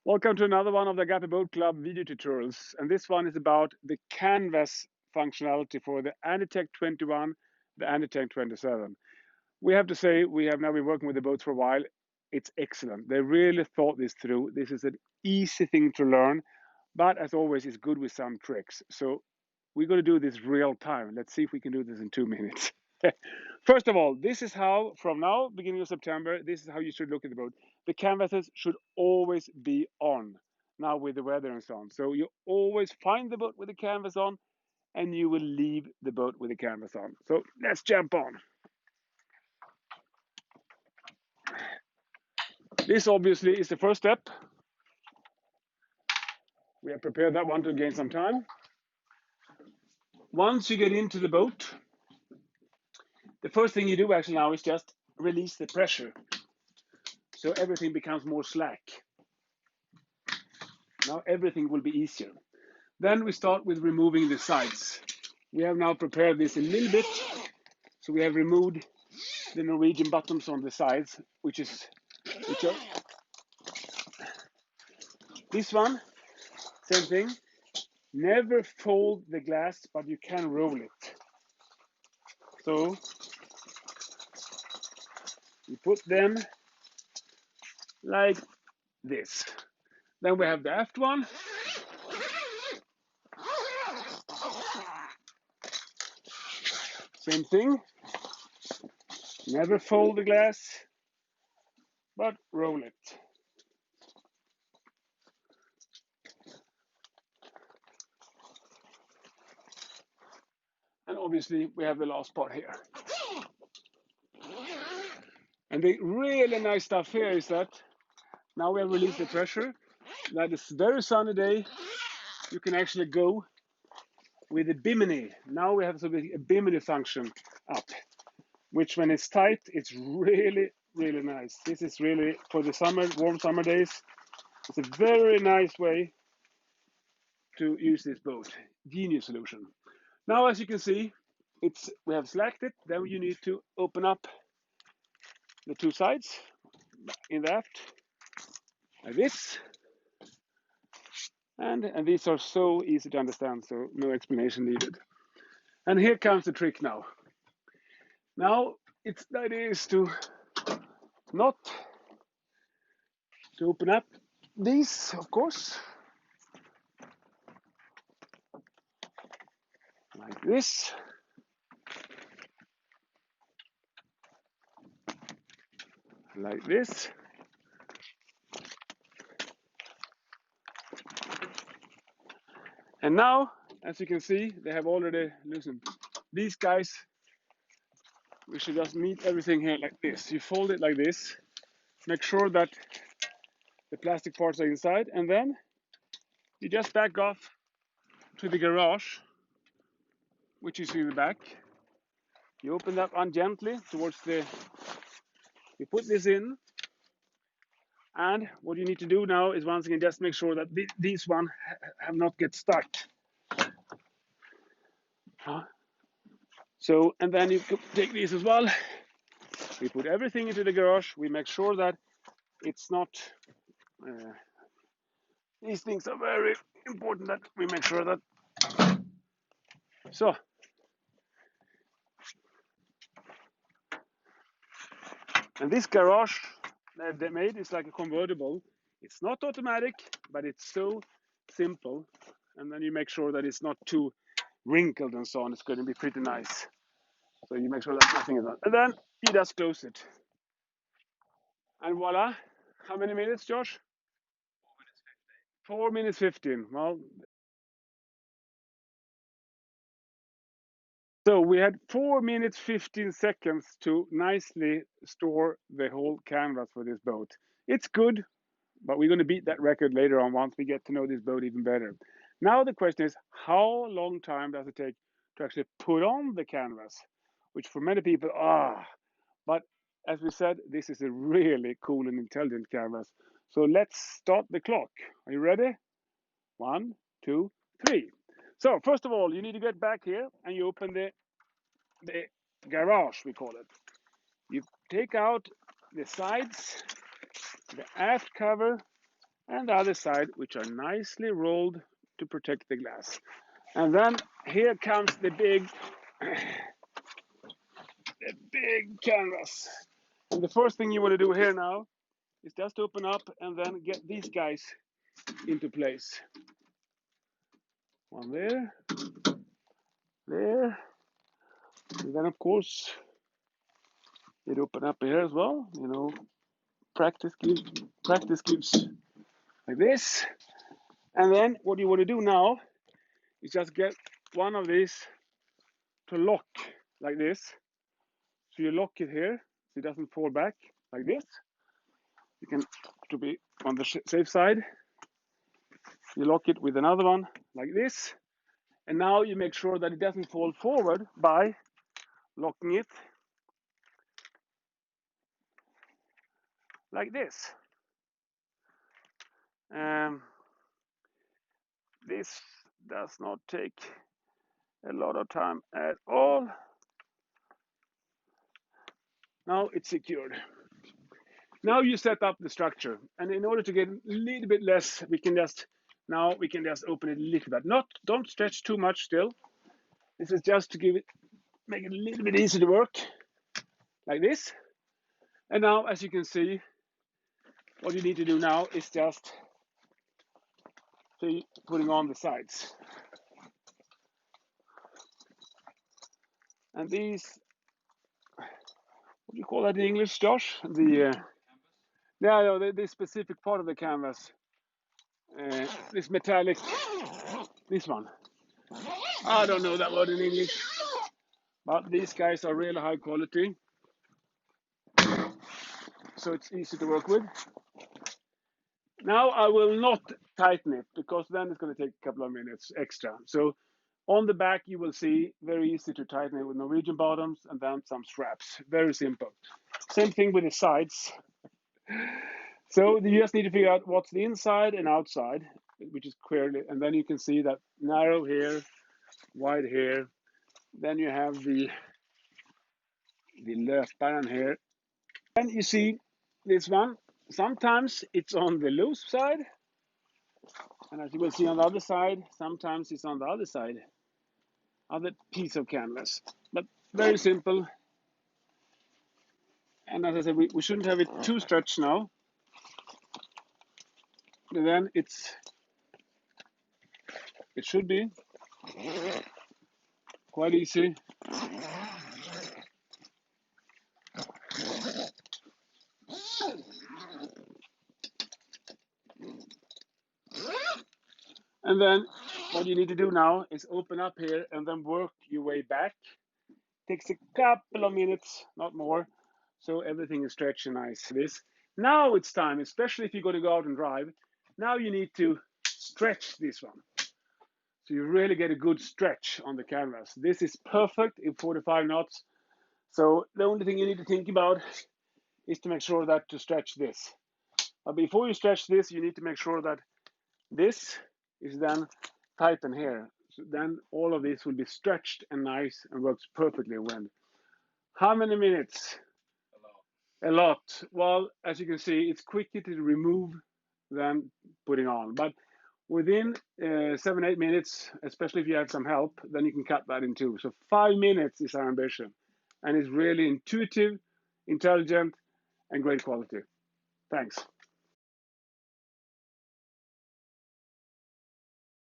Welcome to another one of the Agapi Boat Club video tutorials. And this one is about the canvas functionality for the Anytec 21, the Anytec 27. We have to say, we have now been working with the boats for a while. It's excellent. They really thought this through. This is an easy thing to learn, but as always, it's good with some tricks. So we're going to do this real time. Let's see if we can do this in 2 minutes. First of all, this is how, from now, beginning of September, this is how you should look at the boat. The canvases should always be on, now with the weather and so on. So you always find the boat with the canvas on, and you will leave the boat with the canvas on. So let's jump on. This obviously is the first step. We have prepared that one to gain some time. Once you get into the boat, the first thing you do actually now is just release the pressure. So everything becomes more slack. Now everything will be easier. Then we start with removing the sides. We have now prepared this a little bit. So we have removed the Norwegian bottoms on the sides, which are this one, same thing. Never fold the glass, but you can roll it. So you put them like this. Then we have the aft one. Same thing. Never fold the glass, but roll it. And obviously we have the last part here. And the really nice stuff here is that now we have released the pressure. That is very sunny day. You can actually go with the bimini. Now we have a bimini function up, which when it's tight, it's really, really nice. This is really for the summer, warm summer days. It's a very nice way to use this boat. Genius solution. Now, as you can see, we have slacked it. Then you need to open up the two sides in the aft like this. And these are so easy to understand, so no explanation needed. And here comes the trick now. Now, the idea is to not to open up these, of course, like this. Like this. And now, as you can see, they have already loosened. These guys, we should just meet everything here like this. You fold it like this. Make sure that the plastic parts are inside, and then you just back off to the garage, which is in the back. You open that one gently towards you put this in, and what you need to do now is once again just make sure that these one have not get stuck. So, and then you take these as well. We put everything into the garage. We make sure that it's not. These things are very important that we make sure that. So, and this garage that they made is like a convertible. It's not automatic, but it's so simple. And then you make sure that it's not too wrinkled and so on. It's going to be pretty nice. So you make sure that nothing is on. And then you just close it. And voila. How many minutes, Josh? 4 minutes 15. Well, so we had 4 minutes 15 seconds to nicely store the whole canvas for this boat. It's good, but we're going to beat that record later on once we get to know this boat even better. Now the question is, how long time does it take to actually put on the canvas? Which for many people, but as we said, this is a really cool and intelligent canvas. So let's start the clock. Are you ready? 1, 2, 3. So first of all, you need to get back here and you open the garage, we call it. You take out the sides, the aft cover, and the other side, which are nicely rolled to protect the glass. And then here comes the big canvas. And the first thing you want to do here now is just open up and then get these guys into place. One there, there, and then of course it open up here as well. You know, practice gives like this. And then what you want to do now is just get one of these to lock like this. So you lock it here so it doesn't fall back like this. You can, to be on the safe side, you lock it with another one like this. And now you make sure that it doesn't fall forward by locking it like this. This does not take a lot of time at all. Now it's secured. Now you set up the structure, and in order to get a little bit less, we can just open it a little bit. Don't stretch too much still. This is just to make it a little bit easier to work, like this. And now, as you can see, what you need to do now is just putting on the sides. And these, what do you call that in English, Josh? The specific part of the canvas, this metallic, this one. I don't know that word in English, but these guys are really high quality, so it's easy to work with. Now I will not tighten it because then it's going to take a couple of minutes extra. So on the back you will see very easy to tighten it with Norwegian bottoms and then some straps. Very simple. Same thing with the sides. So you just need to figure out what's the inside and outside, which is clearly, and then you can see that narrow here, wide here. Then you have the löparen here. And you see this one, sometimes it's on the loose side, and as you will see on the other side, sometimes it's on the other side, other piece of canvas. But very simple. And as I said, we shouldn't have it too stretched now. And then it should be quite easy. And then what you need to do now is open up here and then work your way back. Takes a couple of minutes, not more. So everything is stretched and nice. This. Now it's time, especially if you're going to go out and drive. Now you need to stretch this one. So you really get a good stretch on the canvas. This is perfect in 45 knots. So the only thing you need to think about is to make sure that to stretch this. But before you stretch this, you need to make sure that this is then tightened here. So then all of this will be stretched and nice and works perfectly in wind. How many minutes? A lot. Well, as you can see, it's quicker to remove than putting on. But within 7-8 minutes, especially if you have some help, then you can cut that in two. So 5 minutes is our ambition. And it's really intuitive, intelligent, and great quality. Thanks.